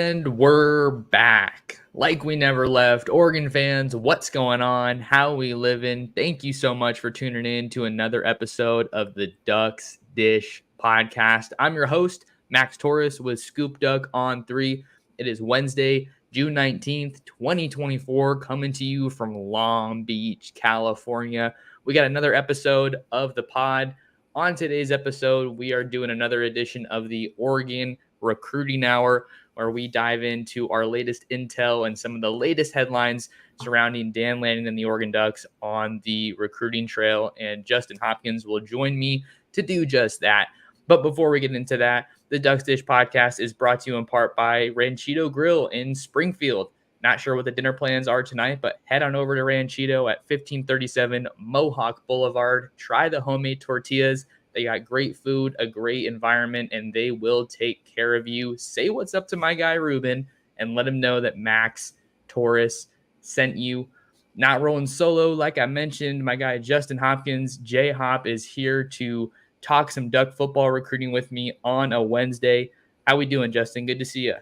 And we're back. Like we never left. Oregon fans, what's going on? How we living? Thank you so much for tuning in to another episode of the Ducks Dish podcast. I'm your host, Max Torres with Scoop Duck on 3. It is Wednesday, June 19th, 2024, coming to you from Long Beach, California. We got another episode of the pod. On today's episode, we are doing another edition of the Oregon Recruiting Hour, where we dive into our latest intel and some of the latest headlines surrounding Dan Lanning and the Oregon Ducks on the recruiting trail. And Justin Hopkins will join me to do just that. But before we get into that, the Ducks Dish podcast is brought to you in part by Ranchito Grill in Springfield. Not sure what the dinner plans are tonight, but head on over to Ranchito at 1537 Mohawk Boulevard. Try the homemade tortillas. They got great food, a great environment, and they will take care of you. Say what's up to my guy Ruben and let him know that Max Torres sent you. Not rolling solo, like I mentioned, my guy Justin Hopkins, J-Hop, is here to talk some Duck football recruiting with me on a Wednesday. How we doing, Justin? Good to see you.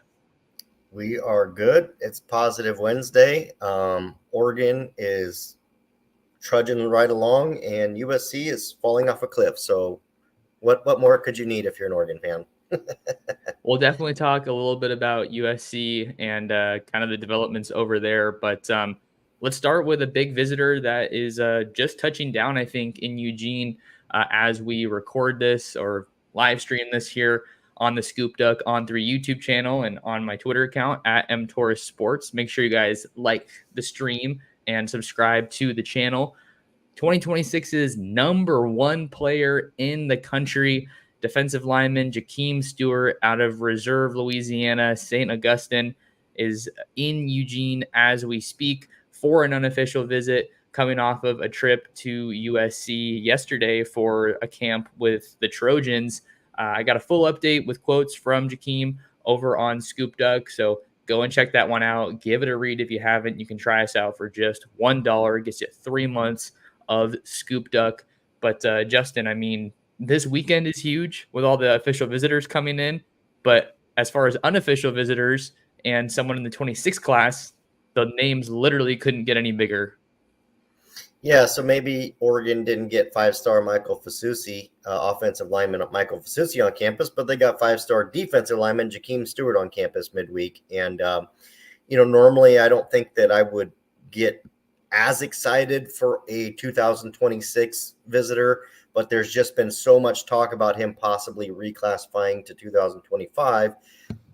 We are good. It's Positive Wednesday. Oregon is trudging right along, and USC is falling off a cliff. So what more could you need if you're an Oregon fan? We'll definitely talk a little bit about USC and kind of the developments over there. But let's start with a big visitor that is just touching down, I think, in Eugene as we record this or live stream this here on the Scoop Duck on 3 YouTube channel and on my Twitter account at mtorresports. Make sure you guys like the stream and subscribe to the channel. 2026's number one player in the country, defensive lineman Jakeem Stewart out of Reserve, Louisiana, St. Augustine, is in Eugene as we speak for an unofficial visit, coming off of a trip to USC yesterday for a camp with the Trojans. I got a full update with quotes from Jakeem over on Scoop Duck, so go and check that one out. Give it a read if you haven't. You can try us out for just $1. It gets you 3 months of Scoop Duck. But Justin, I mean, this weekend is huge with all the official visitors coming in. But as far as unofficial visitors and someone in the 26 class, the names literally couldn't get any bigger. Yeah, so maybe Oregon didn't get 5-star Michael Fasusi, offensive lineman Michael Fasusi on campus, but they got 5-star defensive lineman Jakeem Stewart on campus midweek. And, normally I don't think that I would get as excited for a 2026 visitor, but there's just been so much talk about him possibly reclassifying to 2025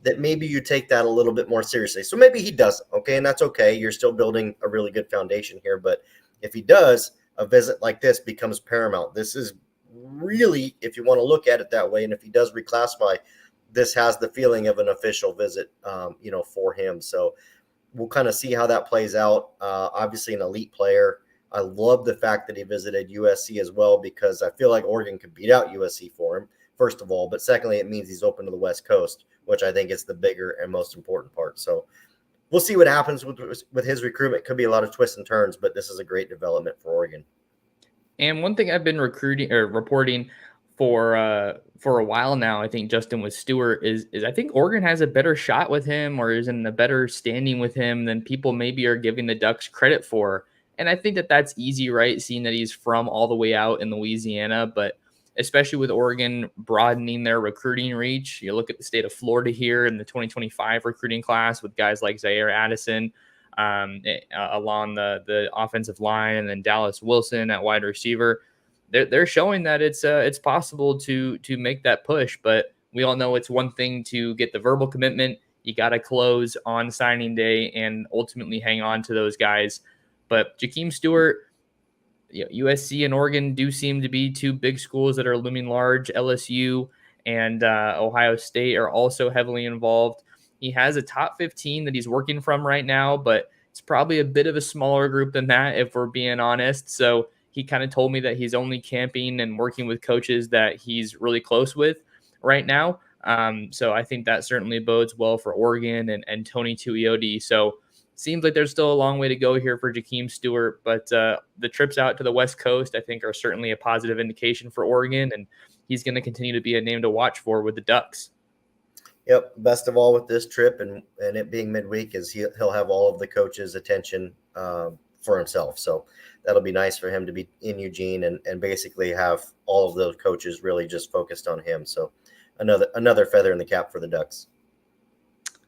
that maybe you take that a little bit more seriously. So maybe he doesn't, okay, and that's okay. You're still building a really good foundation here, but if he does, a visit like this becomes paramount. This is really, if you want to look at it that way, and if he does reclassify, this has the feeling of an official visit, for him. So we'll kind of see how that plays out. Obviously, an elite player. I love the fact that he visited USC as well, because I feel like Oregon could beat out USC for him, first of all. But secondly, it means he's open to the West Coast, which I think is the bigger and most important part. So we'll see what happens with his recruitment. Could be a lot of twists and turns, but this is a great development for Oregon. And one thing I've been reporting for a while now, I think, Justin, with Stewart is I think Oregon has a better shot with him, or is in a better standing with him than people maybe are giving the Ducks credit for. And I think that that's easy, right? Seeing that he's from all the way out in Louisiana, but especially with Oregon broadening their recruiting reach. You look at the state of Florida here in the 2025 recruiting class with guys like Zaire Addison along the offensive line, and then Dallas Wilson at wide receiver. They're showing that it's possible to make that push, but we all know it's one thing to get the verbal commitment. You got to close on signing day and ultimately hang on to those guys. But Jakeem Stewart, USC and Oregon do seem to be two big schools that are looming large. LSU and Ohio State are also heavily involved. He has a top 15 that he's working from right now, but it's probably a bit of a smaller group than that, if we're being honest. So he kind of told me that he's only camping and working with coaches that he's really close with right now. So I think that certainly bodes well for Oregon and Tony Tuioti. So seems like there's still a long way to go here for Jakeem Stewart, but the trips out to the West Coast, I think, are certainly a positive indication for Oregon, and he's going to continue to be a name to watch for with the Ducks. Yep. Best of all with this trip and it being midweek is he'll have all of the coaches' attention for himself. So that'll be nice for him to be in Eugene and basically have all of those coaches really just focused on him. So another feather in the cap for the Ducks.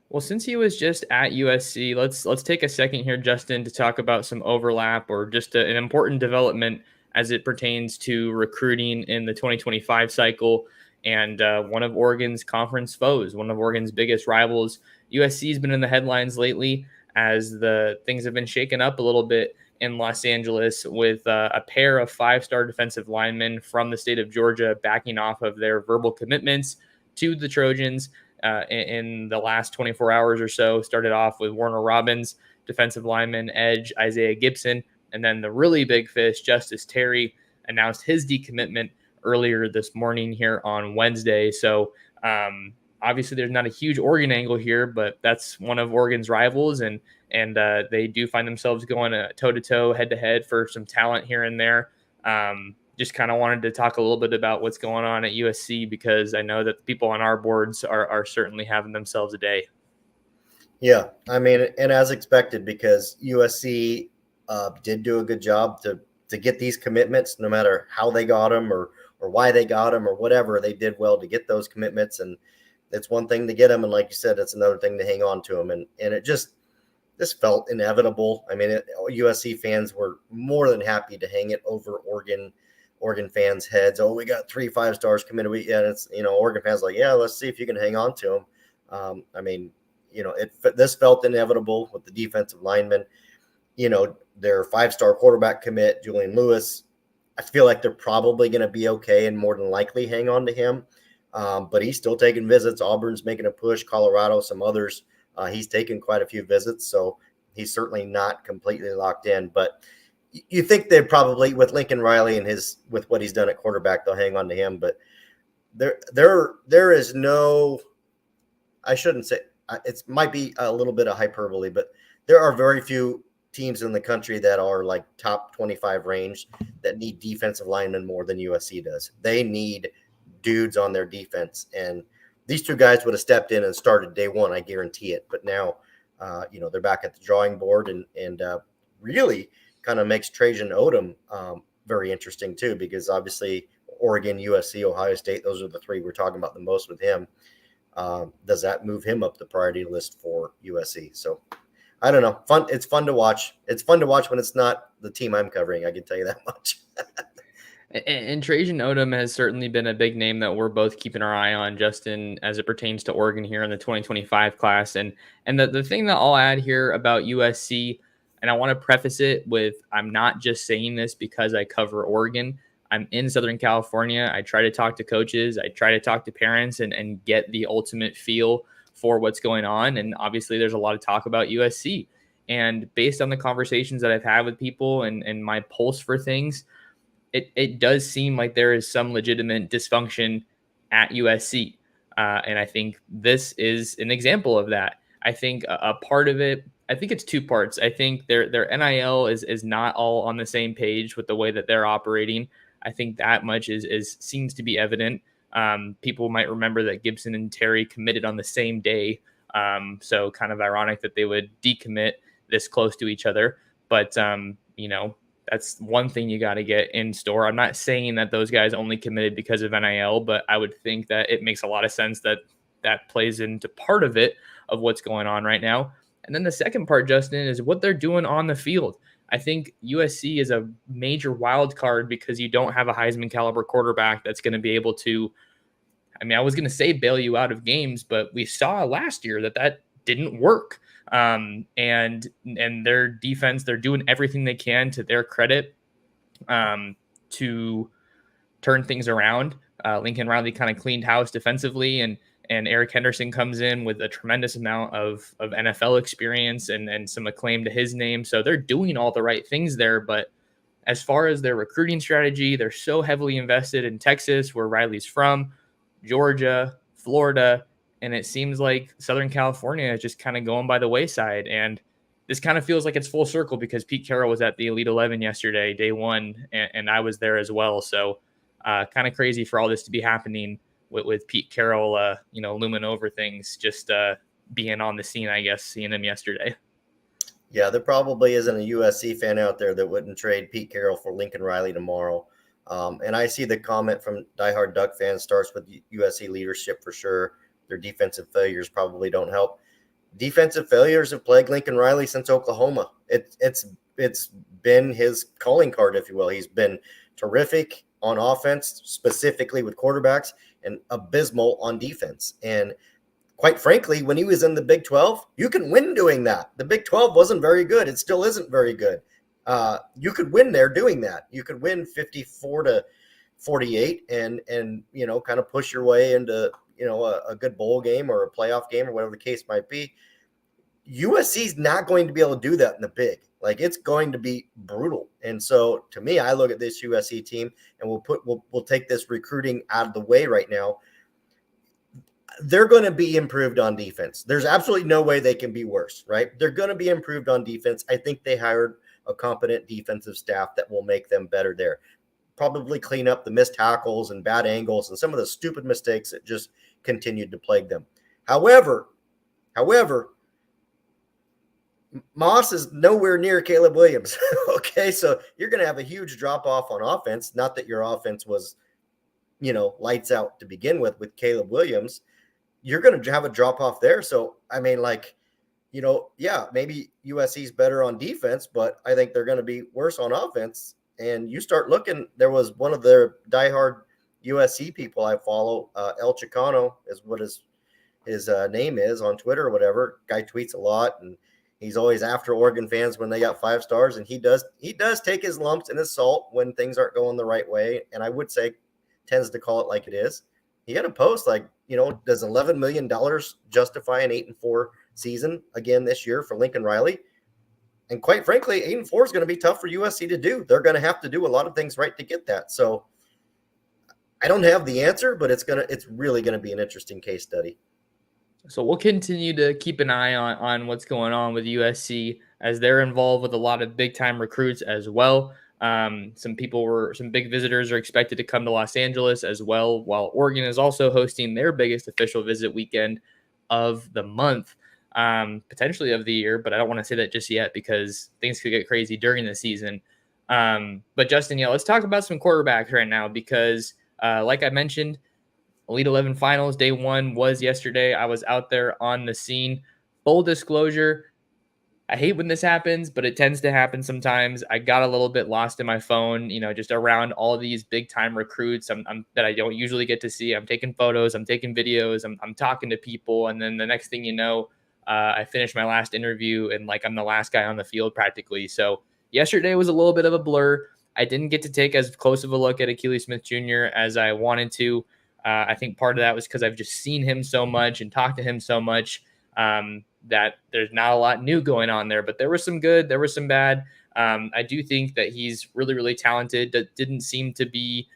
Well, since he was just at USC, let's take a second here, Justin, to talk about some overlap or just an important development as it pertains to recruiting in the 2025 cycle. And one of Oregon's conference foes, one of Oregon's biggest rivals, USC has been in the headlines lately as the things have been shaken up a little bit in Los Angeles with a pair of five-star defensive linemen from the state of Georgia backing off of their verbal commitments to the Trojans in the last 24 hours or so. Started off with Warner Robins, defensive lineman, edge Isaiah Gibson, and then the really big fish, Justice Terry, announced his decommitment earlier this morning here on Wednesday. So obviously there's not a huge Oregon angle here, but that's one of Oregon's rivals, and they do find themselves going toe to toe, head to head for some talent here and there. Just kind of wanted to talk a little bit about what's going on at USC because I know that the people on our boards are certainly having themselves a day. Yeah, I mean, and as expected, because USC did do a good job to get these commitments, no matter how they got them or why they got them or whatever. They did well to get those commitments, and it's one thing to get them, and like you said, it's another thing to hang on to them. And it just this felt inevitable. I mean, USC fans were more than happy to hang it over Oregon fans' heads. Oh, we got 3 5-stars committed. It's Oregon fans like, yeah, let's see if you can hang on to them. I mean, this felt inevitable with the defensive linemen. Their 5-star quarterback commit, Julian Lewis. I feel like they're probably going to be okay and more than likely hang on to him. But he's still taking visits. Auburn's making a push. Colorado, some others. He's taken quite a few visits, so he's certainly not completely locked in. But you think they'd probably, with Lincoln Riley and with what he's done at quarterback, they'll hang on to him. But there is no, I shouldn't say, it might be a little bit of hyperbole, but there are very few teams in the country that are like top 25 range that need defensive linemen more than USC does. They need dudes on their defense, and these two guys would have stepped in and started day one, I guarantee it. But now, they're back at the drawing board, and really kind of makes Trajan Odom very interesting too, because obviously Oregon, USC, Ohio State, those are the three we're talking about the most with him. Does that move him up the priority list for USC? So I don't know. It's fun to watch. It's fun to watch when it's not the team I'm covering. I can tell you that much. And Trajan Odom has certainly been a big name that we're both keeping our eye on, Justin, as it pertains to Oregon here in the 2025 class. And the thing that I'll add here about USC, and I want to preface it with, I'm not just saying this because I cover Oregon. I'm in Southern California. I try to talk to coaches. I try to talk to parents and get the ultimate feel for what's going on. And obviously there's a lot of talk about USC. And based on the conversations that I've had with people and my pulse for things, it does seem like there is some legitimate dysfunction at USC. And I think this is an example of that. I think a part of it, I think it's two parts. I think their NIL is not all on the same page with the way that they're operating. I think that much seems to be evident. People might remember that Gibson and Terry committed on the same day. So kind of ironic that they would decommit this close to each other. But, that's one thing you got to get in store. I'm not saying that those guys only committed because of NIL, but I would think that it makes a lot of sense that plays into part of it, of what's going on right now. And then the second part, Justin, is what they're doing on the field. I think USC is a major wild card because you don't have a Heisman caliber quarterback that's going to be able to, I was going to say bail you out of games, but we saw last year that didn't work. And their defense, they're doing everything they can, to their credit, to turn things around. Lincoln Riley kind of cleaned house defensively, and Eric Henderson comes in with a tremendous amount of NFL experience and some acclaim to his name. So they're doing all the right things there. But as far as their recruiting strategy, they're so heavily invested in Texas, where Riley's from, Georgia, Florida, and it seems like Southern California is just kind of going by the wayside. And this kind of feels like it's full circle because Pete Carroll was at the Elite 11 yesterday, day one, and I was there as well. So kind of crazy for all this to be happening with Pete Carroll, looming over things, just being on the scene, I guess, seeing him yesterday. Yeah, there probably isn't a USC fan out there that wouldn't trade Pete Carroll for Lincoln Riley tomorrow. And I see the comment from diehard Duck fans starts with USC leadership for sure. Their defensive failures probably don't help. Defensive failures have plagued Lincoln Riley since Oklahoma. It's been his calling card, if you will. He's been terrific on offense, specifically with quarterbacks, and abysmal on defense. And quite frankly, when he was in the Big 12, you can win doing that. The Big 12 wasn't very good. It still isn't very good. You could win there doing that. You could win 54-48 and kind of push your way into a good bowl game or a playoff game or whatever the case might be. USC's not going to be able to do that in the Big. Like, it's going to be brutal. And so to me, I look at this USC team, and we'll take this recruiting out of the way right now. They're going to be improved on defense. There's absolutely no way they can be worse, right? They're going to be improved on defense. I think they hired a competent defensive staff that will make them better there. Probably clean up the missed tackles and bad angles and some of the stupid mistakes that just continued to plague them. However, Moss is nowhere near Caleb Williams. Okay, so you're going to have a huge drop-off on offense. Not that your offense was, lights out to begin with Caleb Williams. You're going to have a drop-off there. So, I mean, maybe USC's better on defense, but I think they're going to be worse on offense. And you start looking, there was one of their diehard USC people I follow, El Chicano is what his name is on Twitter or whatever. Guy tweets a lot, and he's always after Oregon fans when they got 5 stars. And he does take his lumps and his salt when things aren't going the right way. And I would say tends to call it like it is. He had a post like, does $11 million justify an 8-4 season again this year for Lincoln Riley? And quite frankly, 8-4 is going to be tough for USC to do. They're going to have to do a lot of things right to get that. So I don't have the answer, but it's really going to be an interesting case study. So we'll continue to keep an eye on what's going on with USC as they're involved with a lot of big time recruits as well. Some big visitors are expected to come to Los Angeles as well, while Oregon is also hosting their biggest official visit weekend of the month, potentially of the year, but I don't want to say that just yet because things could get crazy during the season. But Justin, let's talk about some quarterbacks right now because, like I mentioned, Elite 11 finals day 1 was yesterday. I was out there on the scene. Full disclosure, I hate when this happens, but it tends to happen sometimes. I got a little bit lost in my phone, just around all these big time recruits that I don't usually get to see. I'm taking photos, I'm taking videos, I'm talking to people. And then the next thing you know, I finished my last interview and I'm the last guy on the field practically. So yesterday was a little bit of a blur. I didn't get to take as close of a look at Akili Smith Jr. as I wanted to. I think part of that was because I've just seen him so much and talked to him so much that there's not a lot new going on there. But there was some good, there was some bad. I do think that he's really, really talented. That didn't seem to be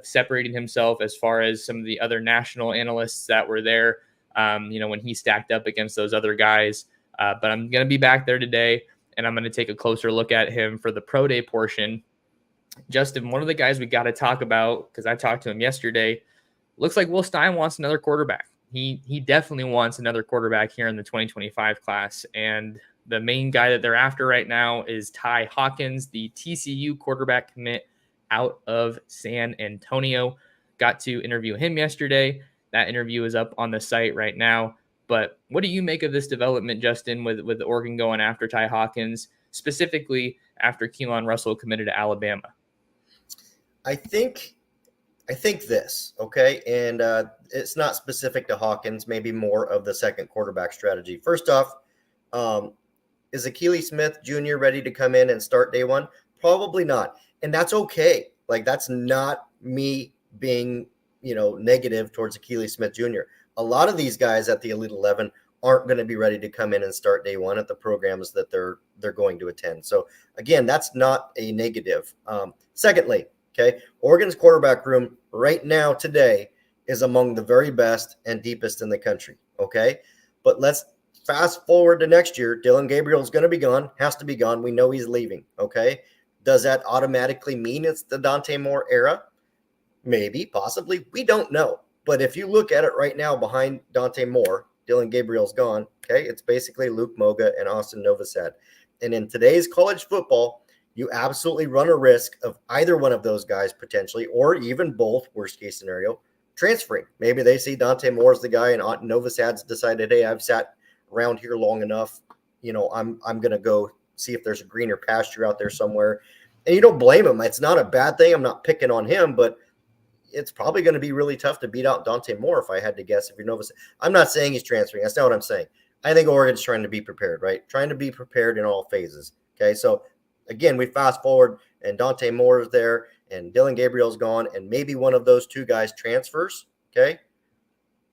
separating himself as far as some of the other national analysts that were there, when he stacked up against those other guys. But I'm going to be back there today, and I'm going to take a closer look at him for the pro day portion. Justin, one of the guys we got to talk about, because I talked to him yesterday, looks like Will Stein wants another quarterback. He definitely wants another quarterback here in the 2025 class. And the main guy that they're after right now is Ty Hawkins, the TCU quarterback commit out of San Antonio. Got to interview him yesterday. That interview is up on the site right now. But what do you make of this development, Justin, with Oregon going after Ty Hawkins, specifically after Keelan Russell committed to Alabama? I think this, okay, and it's not specific to Hawkins, maybe more of the second quarterback strategy. First off, is Akili Smith Jr. ready to come in and start day 1? Probably not, and that's okay. That's not me being, negative towards Akili Smith Jr. A lot of these guys at the Elite 11 aren't going to be ready to come in and start day 1 at the programs that they're going to attend. So again, that's not a negative. Secondly, okay, Oregon's quarterback room right now today is among the very best and deepest in the country, okay? But let's fast forward to next year. Dillon Gabriel's going to be gone, has to be gone. We know he's leaving, okay? Does that automatically mean it's the Dante Moore era? Maybe, possibly. We don't know. But if you look at it right now behind Dante Moore, Dylan Gabriel's gone. Okay. It's basically Luke Moga and Austin Novosad. And in today's college football, you absolutely run a risk of either one of those guys potentially, or even both, worst case scenario, transferring. Maybe they see Dante Moore's the guy and Novosad's decided, hey, I've sat around here long enough. I'm going to go see if there's a greener pasture out there somewhere. And you don't blame him. It's not a bad thing. I'm not picking on him, but it's probably going to be really tough to beat out Dante Moore if I had to guess. If you're Novosad, I'm not saying he's transferring. That's not what I'm saying. I think Oregon's trying to be prepared, right? Trying to be prepared in all phases. Okay, so again, we fast forward and Dante Moore is there and Dylan Gabriel's gone and maybe one of those two guys transfers. Okay,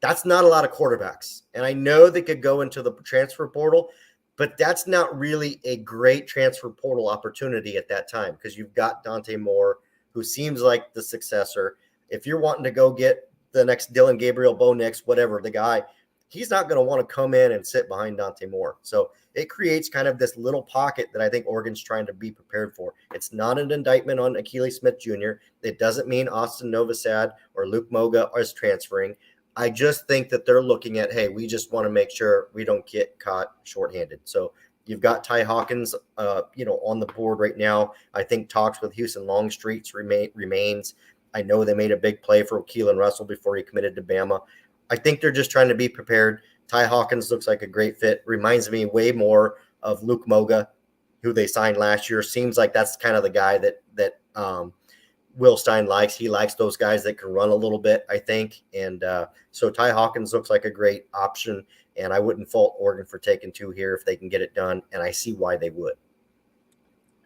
that's not a lot of quarterbacks. And I know they could go into the transfer portal, but that's not really a great transfer portal opportunity at that time because you've got Dante Moore, who seems like the successor. If you're wanting to go get the next Dylan Gabriel, Bo Nix, whatever, the guy, he's not going to want to come in and sit behind Dante Moore. So it creates kind of this little pocket that I think Oregon's trying to be prepared for. It's not an indictment on Akili Smith Jr. It doesn't mean Austin Novosad or Luke Moga is transferring. I just think that they're looking at, hey, we just want to make sure we don't get caught shorthanded. So you've got Ty Hawkins, on the board right now. I think talks with Houston Longstreet remains. I know they made a big play for Keelan Russell before he committed to Bama. I think they're just trying to be prepared. Ty Hawkins looks like a great fit. Reminds me way more of Luke Moga, who they signed last year. Seems like that's kind of the guy that Will Stein likes. He likes those guys that can run a little bit, I think. And so Ty Hawkins looks like a great option. And I wouldn't fault Oregon for taking two here if they can get it done. And I see why they would.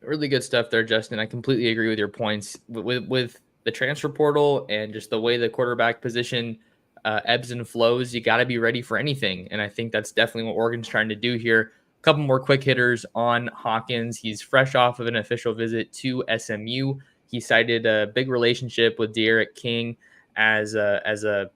Really good stuff there, Justin. I completely agree with your points. With the transfer portal and just the way the quarterback position ebbs and flows, you got to be ready for anything. And I think that's definitely what Oregon's trying to do here. A couple more quick hitters on Hawkins. He's fresh off of an official visit to SMU. He cited a big relationship with De'Aaron King as a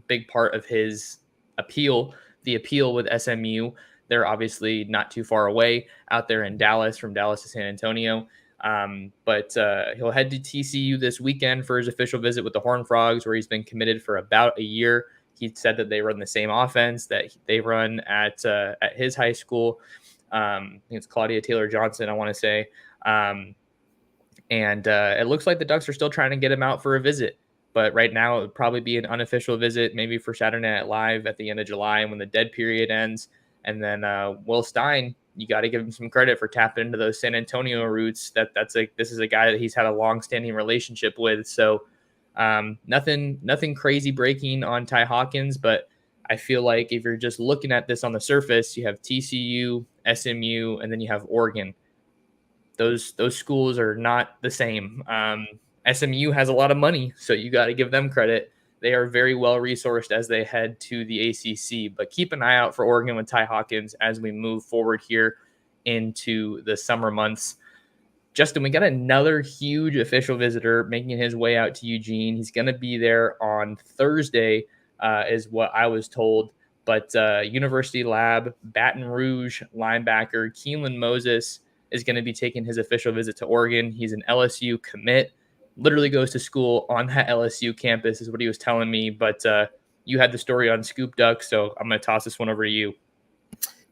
big part of his appeal. The appeal with SMU, they're obviously not too far away out there in Dallas, from Dallas to San Antonio. But he'll head to TCU this weekend for his official visit with the Horned Frogs, where he's been committed for about a year. He said that they run the same offense that they run at his high school. I think it's Claudia Taylor Johnson, I want to say. And it looks like the Ducks are still trying to get him out for a visit. But right now, it would probably be an unofficial visit, maybe for Saturday Night Live at the end of July when the dead period ends. And then Will Stein, you got to give him some credit for tapping into those San Antonio roots. This is a guy that he's had a long-standing relationship with. So nothing crazy breaking on Ty Hawkins, but I feel like if you're just looking at this on the surface, you have TCU, SMU, and then you have Oregon. Those schools are not the same. SMU has a lot of money, so you got to give them credit. They are very well resourced as they head to the ACC, but keep an eye out for Oregon with Ty Hawkins as we move forward here into the summer months. Justin, we got another huge official visitor making his way out to Eugene. He's going to be there on Thursday, is what I was told. But University Lab, Baton Rouge linebacker Keelan Moses is going to be taking his official visit to Oregon. He's an LSU commit. Literally goes to school on that LSU campus is what he was telling me. But you had the story on Scoop Duck, so I'm going to toss this one over to you.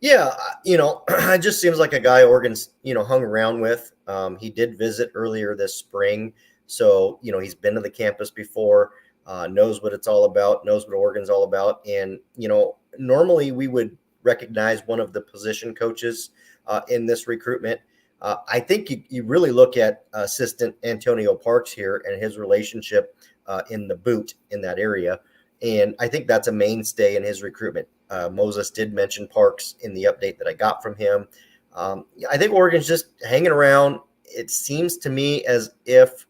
Yeah, it just seems like a guy Oregon's, hung around with. He did visit earlier this spring. So, he's been to the campus before, knows what it's all about, knows what Oregon's all about. And, normally we would recognize one of the position coaches in this recruitment. I think you really look at assistant Antonio Parks here and his relationship in the boot in that area. And I think that's a mainstay in his recruitment. Moses did mention Parks in the update that I got from him. I think Oregon's just hanging around. It seems to me as if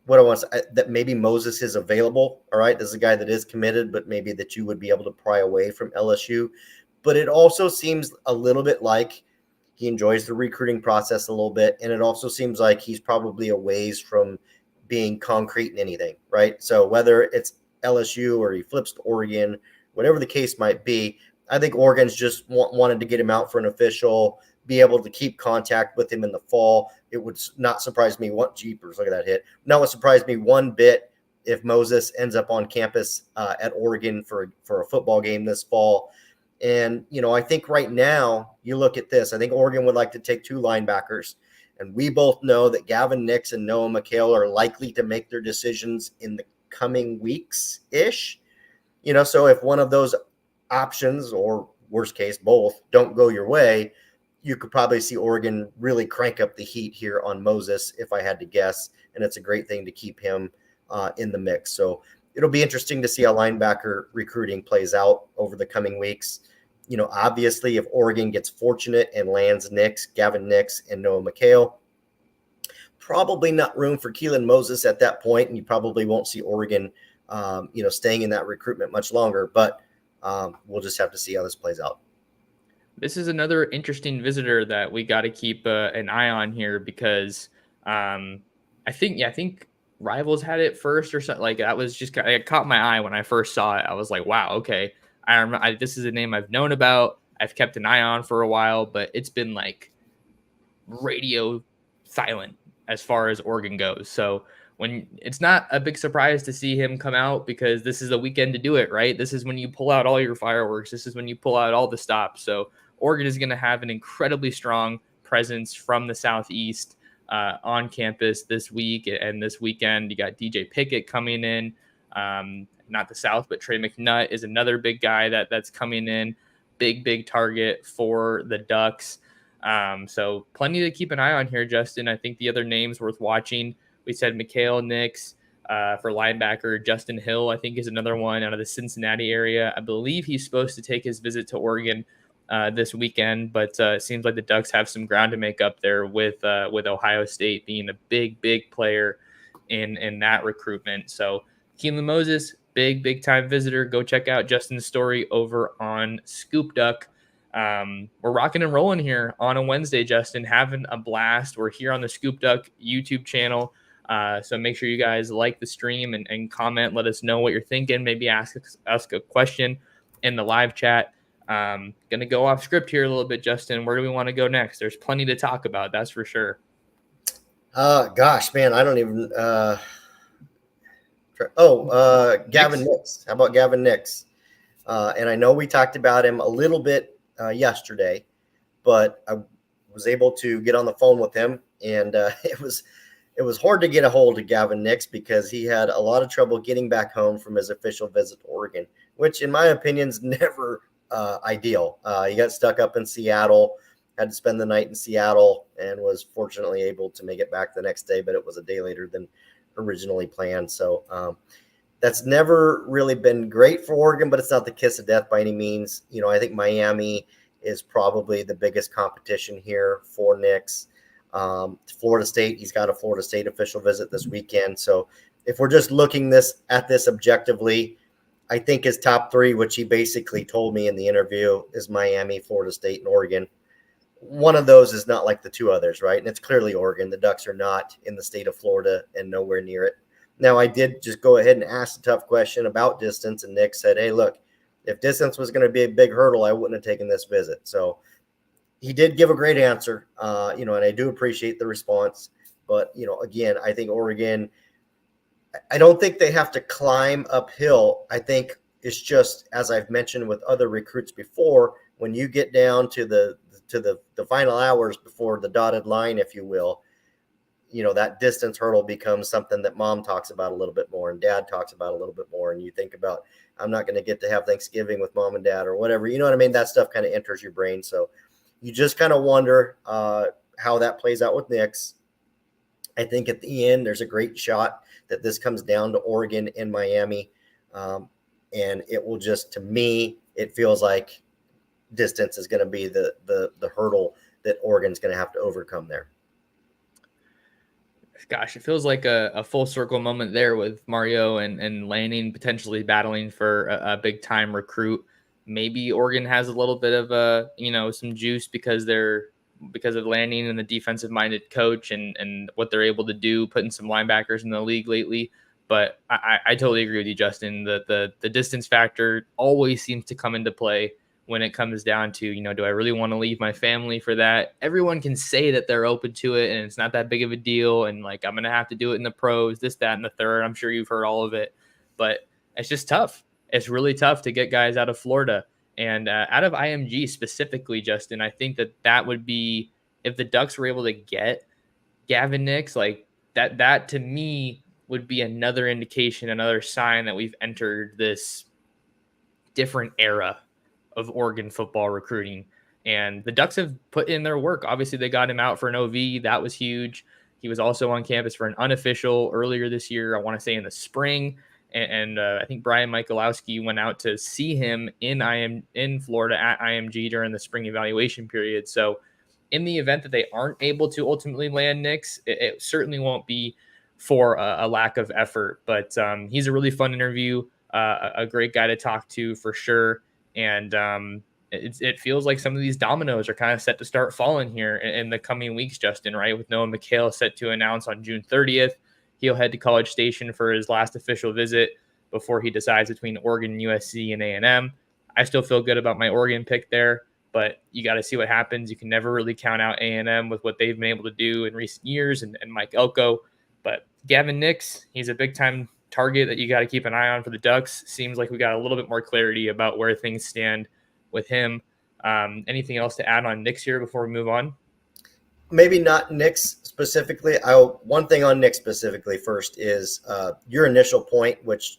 that maybe Moses is available. All right. This is a guy that is committed, but maybe that you would be able to pry away from LSU. But it also seems a little bit like he enjoys the recruiting process a little bit. And it also seems like he's probably a ways from being concrete in anything, right? So whether it's LSU or he flips to Oregon, whatever the case might be, I think Oregon's just wanted to get him out for an official, be able to keep contact with him in the fall. It would not surprise me. Jeepers, look at that hit. No, it surprised me one bit if Moses ends up on campus at Oregon for a football game this fall. And, I think right now you look at this, I think Oregon would like to take 2 linebackers. And we both know that Gavin Nix and Noah McHale are likely to make their decisions in the coming weeks-ish. So if one of those options, or worst case, both, don't go your way, you could probably see Oregon really crank up the heat here on Moses, if I had to guess. And it's a great thing to keep him in the mix. So it'll be interesting to see how linebacker recruiting plays out over the coming weeks. Obviously, if Oregon gets fortunate and lands Gavin Nix and Noah McHale, probably not room for Keelan Moses at that point, and you probably won't see Oregon, staying in that recruitment much longer. But we'll just have to see how this plays out. This is another interesting visitor that we got to keep an eye on here, because I think Rivals had it first or something. Like, that was just, it caught my eye when I first saw it. I was like, wow, okay. I remember, this is a name I've known about. I've kept an eye on for a while, but it's been like radio silent as far as Oregon goes. So when it's not a big surprise to see him come out, because this is the weekend to do it, right? This is when you pull out all your fireworks. This is when you pull out all the stops. So Oregon is going to have an incredibly strong presence from the Southeast on campus this week and this weekend. You got DJ Pickett coming in, not the South, but Trey McNutt is another big guy that's coming in. Big target for the Ducks. So plenty to keep an eye on here, Justin. I think the other names worth watching, we said McHale, Nix for linebacker. Justin Hill, I think, is another one out of the Cincinnati area. I believe he's supposed to take his visit to Oregon this weekend, but it seems like the Ducks have some ground to make up there with Ohio State being a big player in that recruitment. So Keelan Moses, big time visitor. Go check out Justin's story over on Scoop Duck. We're rocking and rolling here on a Wednesday, Justin, having a blast. We're here on the Scoop Duck YouTube channel. So make sure you guys like the stream and comment. Let us know what you're thinking. Maybe ask a question in the live chat. Gonna go off script here a little bit, Justin. Where do we want to go next? There's plenty to talk about, that's for sure. Gosh, man, I don't even. Gavin Nix. How about Gavin Nix? And I know we talked about him a little bit yesterday, but I was able to get on the phone with him, and it was hard to get a hold of Gavin Nix because he had a lot of trouble getting back home from his official visit to Oregon, which in my opinion is never ideal. He got stuck up in Seattle, had to spend the night in Seattle, and was fortunately able to make it back the next day, but it was a day later than originally planned. So that's never really been great for Oregon, but it's not the kiss of death by any means. I think Miami is probably the biggest competition here for Nix. Florida State, he's got a Florida State official visit this weekend. So if we're just looking at this objectively, I think his top 3, which he basically told me in the interview, is Miami, Florida State, and Oregon. One of those is not like the 2 others, right? And it's clearly Oregon. The Ducks are not in the state of Florida and nowhere near it. Now, I did just go ahead and ask a tough question about distance, and Nick said, hey, look, if distance was going to be a big hurdle, I wouldn't have taken this visit. So he did give a great answer, and I do appreciate the response. But, again, I think Oregon, I don't think they have to climb uphill. I think it's just, as I've mentioned with other recruits before, when you get down to the final hours before the dotted line, if you will, that distance hurdle becomes something that mom talks about a little bit more and dad talks about a little bit more. And you think about, I'm not going to get to have Thanksgiving with mom and dad or whatever, you know what I mean? That stuff kind of enters your brain. So you just kind of wonder how that plays out with Nix. I think at the end, there's a great shot that this comes down to Oregon and Miami. And it will just, to me, it feels like distance is going to be the hurdle that Oregon's going to have to overcome there. Gosh, it feels like a full circle moment there with Mario and Lanning potentially battling for a big time recruit. Maybe Oregon has a little bit of some juice because of Lanning and the defensive minded coach and what they're able to do, putting some linebackers in the league lately. But I totally agree with you, Justin. The distance factor always seems to come into play when it comes down to, do I really want to leave my family for that? Everyone can say that they're open to it and it's not that big of a deal. And like, I'm going to have to do it in the pros, this, that, and the third. I'm sure you've heard all of it, but it's just tough. It's really tough to get guys out of Florida and out of IMG specifically, Justin. I think that would be, if the Ducks were able to get Gavin Nix, like that to me would be another indication, another sign that we've entered this different era of Oregon football recruiting. And the Ducks have put in their work. Obviously, they got him out for an OV. That was huge. He was also on campus for an unofficial earlier this year, I want to say in the spring. And I think Brian Michalowski went out to see him in Florida at IMG during the spring evaluation period. So in the event that they aren't able to ultimately land Nix, it certainly won't be for a lack of effort. But he's a really fun interview, a great guy to talk to for sure. And it feels like some of these dominoes are kind of set to start falling here in the coming weeks, Justin, right? With Noah McHale set to announce on June 30th. He'll head to College Station for his last official visit before he decides between Oregon, USC, and A&M. I still feel good about my Oregon pick there, but you got to see what happens. You can never really count out A&M with what they've been able to do in recent years and Mike Elko. But Gavin Nix, he's a big-time target that you got to keep an eye on for the Ducks. Seems like we got a little bit more clarity about where things stand with him. Anything else to add on Nix here before we move on? Maybe not Nix specifically. One thing on Nix specifically first is your initial point, which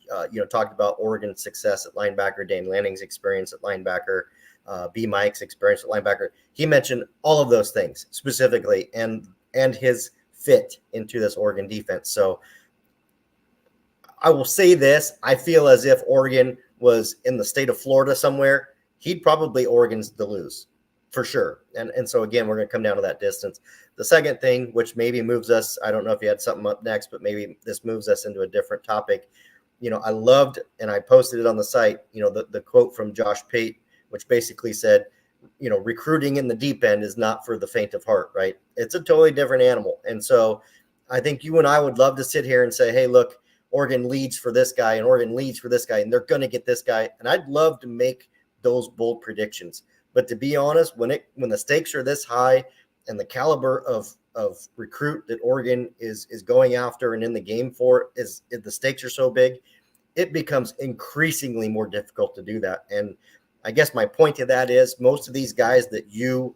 talked about Oregon's success at linebacker, Dane Lanning's experience at linebacker, B. Mike's experience at linebacker. He mentioned all of those things specifically, and his fit into this Oregon defense. So I will say this: I feel as if Oregon was in the state of Florida somewhere, he'd probably Oregon's to lose. For sure. And so, again, we're going to come down to that distance. The second thing, which maybe moves us, I don't know if you had something up next, but maybe this moves us into a different topic. I loved, and I posted it on the site, the quote from Josh Pate, which basically said, recruiting in the deep end is not for the faint of heart, right? It's a totally different animal. And so I think you and I would love to sit here and say, hey, look, Oregon leads for this guy and Oregon leads for this guy, and they're going to get this guy. And I'd love to make those bold predictions. But to be honest, when the stakes are this high and the caliber of recruit that Oregon is going after and in the game for is the stakes are so big, it becomes increasingly more difficult to do that. And I guess my point to that is most of these guys that you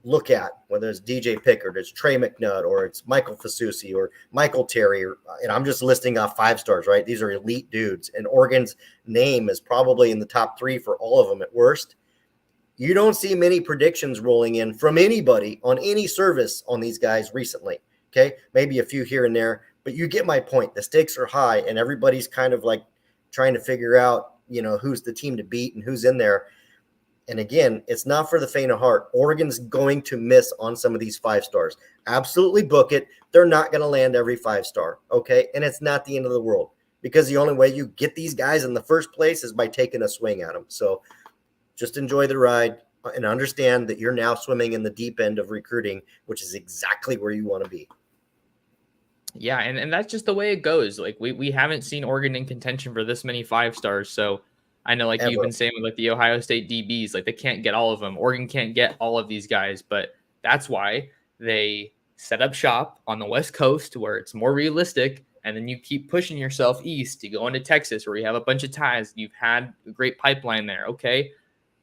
look at, whether it's DJ Pickett, it's Trey McNutt, or it's Michael Fasusi or Michael Terry, and I'm just listing off 5 stars, right? These are elite dudes, and Oregon's name is probably in the top 3 for all of them at worst. You don't see many predictions rolling in from anybody on any service on these guys recently. Okay. Maybe a few here and there, but you get my point. The stakes are high and everybody's kind of like trying to figure out, who's the team to beat and who's in there. And again, it's not for the faint of heart. Oregon's going to miss on some of these 5 stars. Absolutely book it. They're not going to land every 5-star. Okay. And it's not the end of the world because the only way you get these guys in the first place is by taking a swing at them. So, just enjoy the ride and understand that you're now swimming in the deep end of recruiting, which is exactly where you want to be. Yeah, and that's just the way it goes. Like we haven't seen Oregon in contention for this many 5 stars. So I know like you've been saying with like the Ohio State DBs, like they can't get all of them. Oregon can't get all of these guys, but that's why they set up shop on the West Coast where it's more realistic. And then you keep pushing yourself east. You go into Texas where you have a bunch of ties. You've had a great pipeline there. Okay.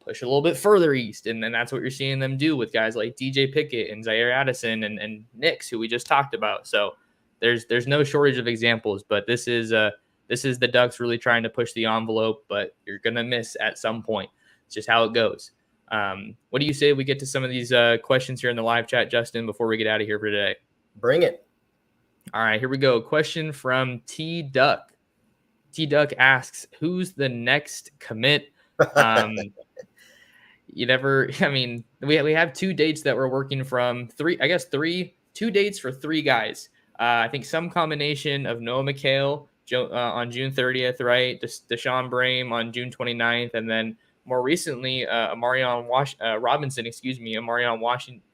Push a little bit further east, and then that's what you're seeing them do with guys like DJ Pickett and Zaire Addison and Nix, who we just talked about. So there's no shortage of examples, but this is the Ducks really trying to push the envelope, but you're gonna miss at some point. It's just how it goes. What do you say we get to some of these questions here in the live chat, Justin, before we get out of here for today? Bring it. All right, here we go. Question from T Duck. T Duck asks, "Who's the next commit?" We have 2 dates that we're working from. 2 dates for 3 guys. I think some combination of Noah McHale on June 30th, right? Deshaun Brame on June 29th. And then more recently, Amarion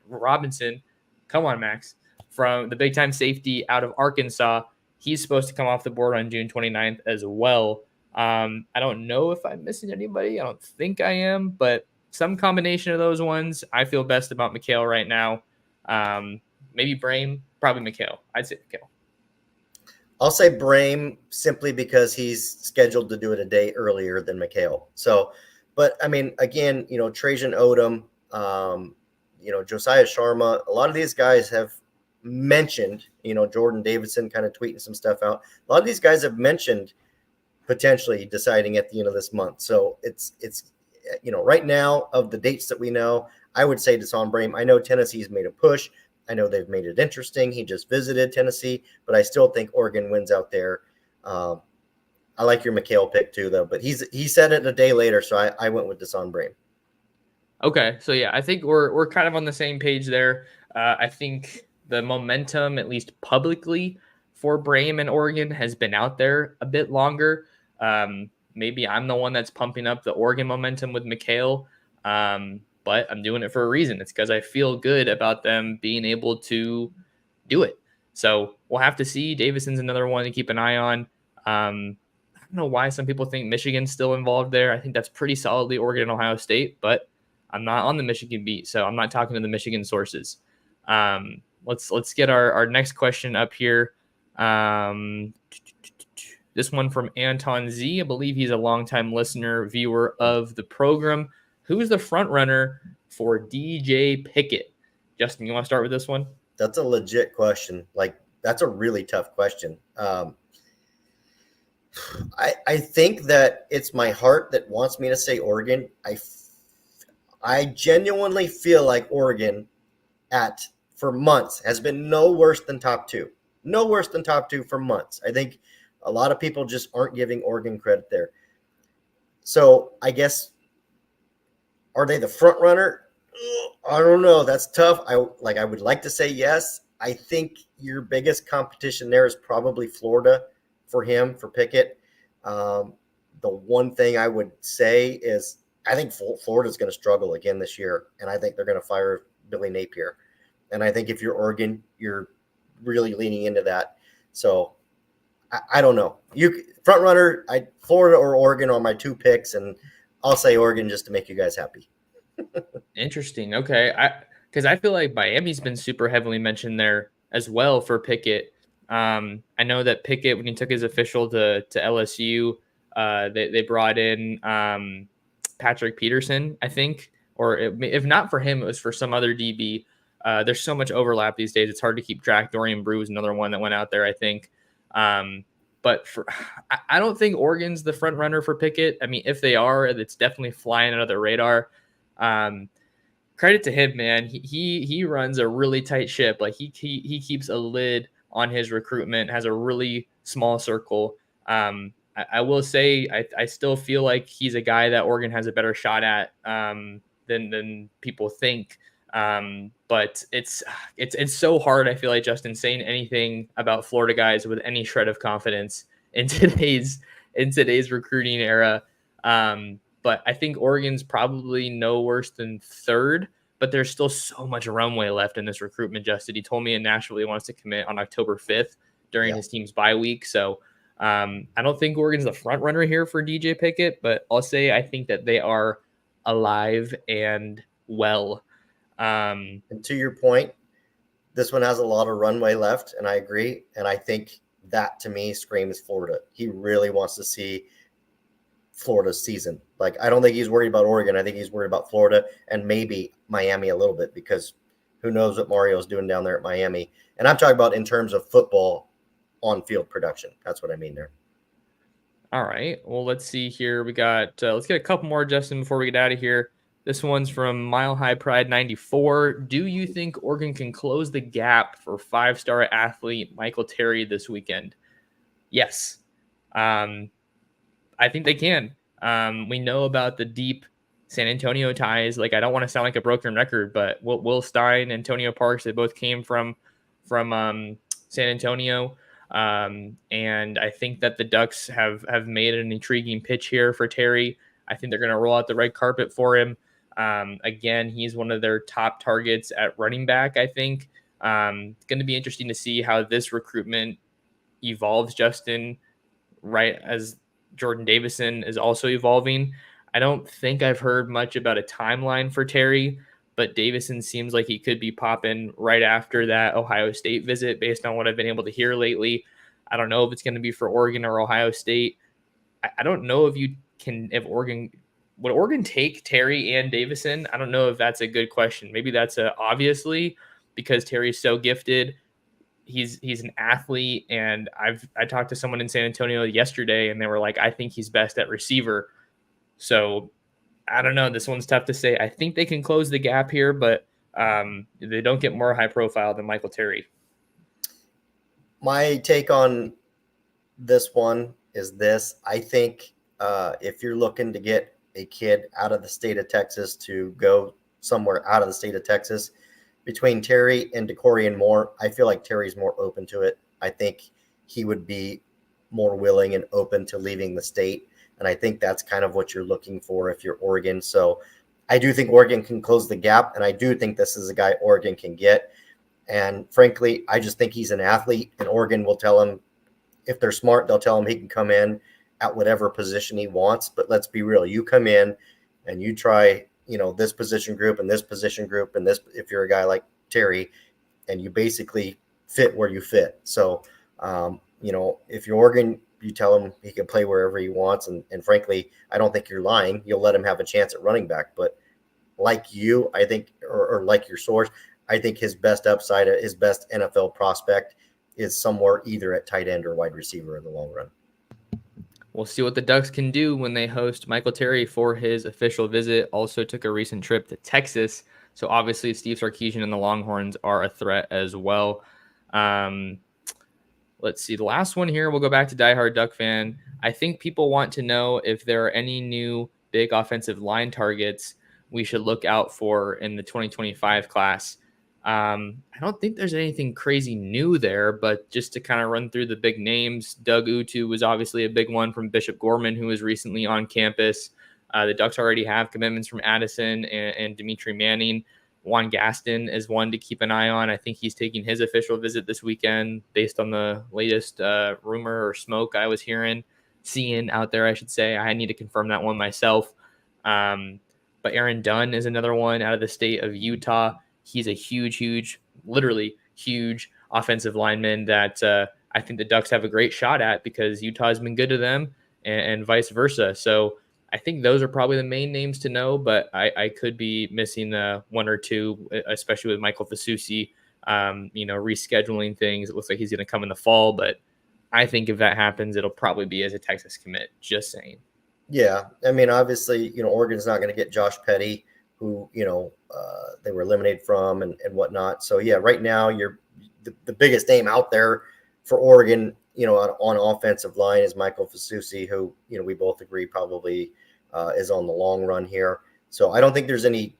Robinson. Come on, Max. From the big time safety out of Arkansas. He's supposed to come off the board on June 29th as well. I don't know if I'm missing anybody. I don't think I am, but some combination of those ones. I feel best about McHale right now. Maybe Brame, probably McHale. I'd say McHale. I'll say Brame simply because he's scheduled to do it a day earlier than McHale. So, but I mean, again, Trajan Odom, Josiah Sharma, a lot of these guys have mentioned, Jordan Davidson kind of tweeting some stuff out. A lot of these guys have mentioned potentially deciding at the end of this month. So it's right now of the dates that we know, I would say Deson Brame. I know Tennessee's made a push. I know they've made it interesting. He just visited Tennessee, but I still think Oregon wins out there. I like your McHale pick too, though. But he said it a day later, so I went with Deson Brame. Okay, so yeah, I think we're kind of on the same page there. I think the momentum, at least publicly, for Brame and Oregon has been out there a bit longer. Maybe I'm the one that's pumping up the Oregon momentum with McHale, but I'm doing it for a reason. It's because I feel good about them being able to do it. So we'll have to see. Davison's another one to keep an eye on. I don't know why some people think Michigan's still involved there. I think that's pretty solidly Oregon and Ohio State, but I'm not on the Michigan beat, so I'm not talking to the Michigan sources. Let's get our next question up here. This one from Anton Z. I believe he's a longtime listener, viewer of the program. Who's the front runner for DJ Pickett? Justin, you want to start with this one? That's a legit question. Like, that's a really tough question. I think that it's my heart that wants me to say Oregon. I genuinely feel like Oregon for months has been no worse than top two. No worse than top two for months. I think a lot of people just aren't giving Oregon credit there. So I guess, are they the front runner? I don't know. That's tough. I would like to say yes. I think your biggest competition there is probably Florida for Pickett. The one thing I would say is I think Florida's going to struggle again this year, and I think they're going to fire Billy Napier. And I think if you're Oregon, you're really leaning into that. So I don't know. Front runner, Florida or Oregon are my two picks, and I'll say Oregon just to make you guys happy. Interesting. Okay. Because I feel like Miami's been super heavily mentioned there as well for Pickett. I know that Pickett, when he took his official to LSU, they brought in Patrick Peterson, I think, or if not for him, it was for some other DB. There's so much overlap these days; it's hard to keep track. Dorian Brew is another one that went out there, I think. But I don't think Oregon's the front runner for Pickett. I mean, if they are, it's definitely flying under the radar. Credit to him, man. He runs a really tight ship. Like he keeps a lid on his recruitment, has a really small circle. I will say I still feel like he's a guy that Oregon has a better shot at than people think. But it's so hard. I feel like, Justin, saying anything about Florida guys with any shred of confidence in today's recruiting era. But I think Oregon's probably no worse than third, but there's still so much runway left in this recruitment. Justin, he told me in Nashville he wants to commit on October 5th during his team's bye week. So I don't think Oregon's the front runner here for DJ Pickett, but I'll say I think that they are alive and well. And to your point, this one has a lot of runway left, and I agree. And I think that, to me, screams Florida. He really wants to see Florida's season. Like, I don't think he's worried about Oregon. I think he's worried about Florida and maybe Miami a little bit, because who knows what Mario's doing down there at Miami. And I'm talking about in terms of football on-field production. That's what I mean there. All right. Well, let's see here. We got let's get a couple more, Justin, before we get out of here. This one's from Mile High Pride 94. Do you think Oregon can close the gap for five-star athlete Michael Terry this weekend? Yes. I think they can. We know about the deep San Antonio ties. Like, I don't want to sound like a broken record, but Will Stein, Antonio Parks, they both came from San Antonio. And I think that the Ducks have made an intriguing pitch here for Terry. I think they're going to roll out the red carpet for him. Again, he's one of their top targets at running back, I think. It's going to be interesting to see how this recruitment evolves, Justin, right as Jordan Davison is also evolving. I don't think I've heard much about a timeline for Terry, but Davison seems like he could be popping right after that Ohio State visit based on what I've been able to hear lately. I don't know if it's going to be for Oregon or Ohio State. I don't know if Oregon, would Oregon take Terry and Davison? I don't know if that's a good question. Maybe that's obviously, because Terry's so gifted. He's an athlete, and I talked to someone in San Antonio yesterday, and they were like, I think he's best at receiver. So I don't know. This one's tough to say. I think they can close the gap here, but they don't get more high profile than Michael Terry. My take on this one is this. I think if you're looking to get a kid out of the state of Texas to go somewhere out of the state of Texas, between Terry and DeCorian Moore, I feel like Terry's more open to it. I think he would be more willing and open to leaving the state. And I think that's kind of what you're looking for if you're Oregon. So I do think Oregon can close the gap. And I do think this is a guy Oregon can get. And frankly, I just think he's an athlete, and Oregon will tell him, if they're smart, they'll tell him he can come in at whatever position he wants. But let's be real. You come in and you try, this position group and this position group and this, if you're a guy like Terry, and you basically fit where you fit. So, if you're Oregon, you tell him he can play wherever he wants. And frankly, I don't think you're lying. You'll let him have a chance at running back. But like you, I think, or like your source, I think his best upside, his best NFL prospect is somewhere either at tight end or wide receiver in the long run. We'll see what the Ducks can do when they host Michael Terry for his official visit. Also took a recent trip to Texas. So obviously Steve Sarkisian and the Longhorns are a threat as well. Let's see. The last one here, we'll go back to diehard Duck fan. I think people want to know if there are any new big offensive line targets we should look out for in the 2025 class. I don't think there's anything crazy new there, but just to kind of run through the big names, Doug Utu was obviously a big one from Bishop Gorman, who was recently on campus. The Ducks already have commitments from Addison and Dimitri Manning. Juan Gaston is one to keep an eye on. I think he's taking his official visit this weekend based on the latest rumor or smoke I was seeing out there, I should say. I need to confirm that one myself. But Aaron Dunn is another one out of the state of Utah. He's a huge, literally huge offensive lineman that I think the Ducks have a great shot at, because Utah has been good to them and vice versa. So I think those are probably the main names to know, but I could be missing one or two, especially with Michael Fasusi, rescheduling things. It looks like he's going to come in the fall, but I think if that happens, it'll probably be as a Texas commit. Just saying. Yeah. I mean, obviously, Oregon's not going to get Josh Petty, who, they were eliminated from and whatnot. So, yeah, right now you're the biggest name out there for Oregon, on offensive line is Michael Fasusi, who, we both agree probably is on the long run here. So I don't think there's any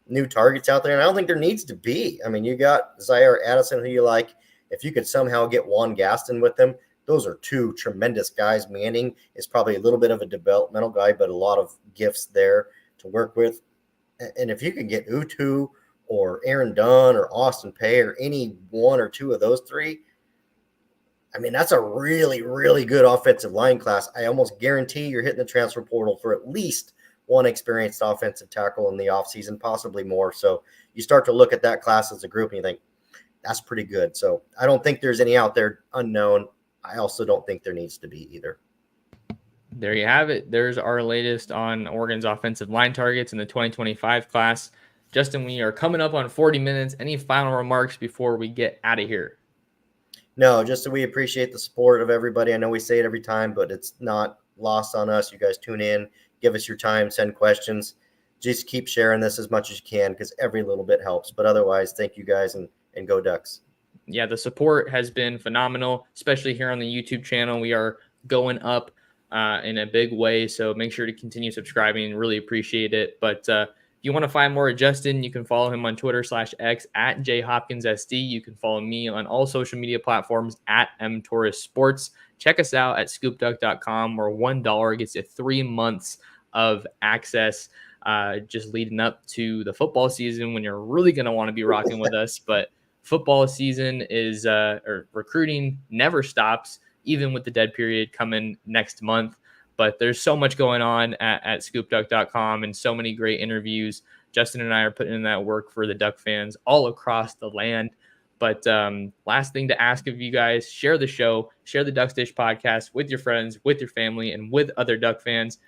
new targets out there, and I don't think there needs to be. I mean, you got Zaire Addison, who you like. If you could somehow get Juan Gaston with them, those are two tremendous guys. Manning is probably a little bit of a developmental guy, but a lot of gifts there to work with. And if you could get Utu or Aaron Dunn or Austin Pay or any one or two of those three, I mean, that's a really, really good offensive line class. I almost guarantee you're hitting the transfer portal for at least one experienced offensive tackle in the offseason, possibly more. So you start to look at that class as a group and you think, that's pretty good. So I don't think there's any out there unknown. I also don't think there needs to be either. There you have it. There's our latest on Oregon's offensive line targets in the 2025 class. Justin, we are coming up on 40 minutes. Any final remarks before we get out of here? No, just that we appreciate the support of everybody. I know we say it every time, but it's not lost on us. You guys tune in, give us your time, send questions. Just keep sharing this as much as you can, because every little bit helps. But otherwise, thank you guys, and go Ducks. Yeah, the support has been phenomenal, especially here on the YouTube channel. We are going up in a big way, so make sure to continue subscribing. Really appreciate it. But if you want to find more of Justin, you can follow him on Twitter/X at JHopkinsSD. You can follow me on all social media platforms at MTorresSports. Check us out at scoopduck.com, where $1 gets you 3 months of access just leading up to the football season, when you're really going to want to be rocking with us. But football season is or recruiting never stops, even with the dead period coming next month. But there's so much going on at scoopduck.com and so many great interviews. Justin and I are putting in that work for the Duck fans all across the land. But last thing to ask of you guys, share the show, share the Ducks Dish podcast with your friends, with your family, and with other Duck fans.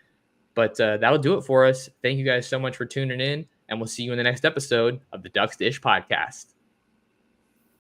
But that'll do it for us. Thank you guys so much for tuning in, and we'll see you in the next episode of the Ducks Dish podcast.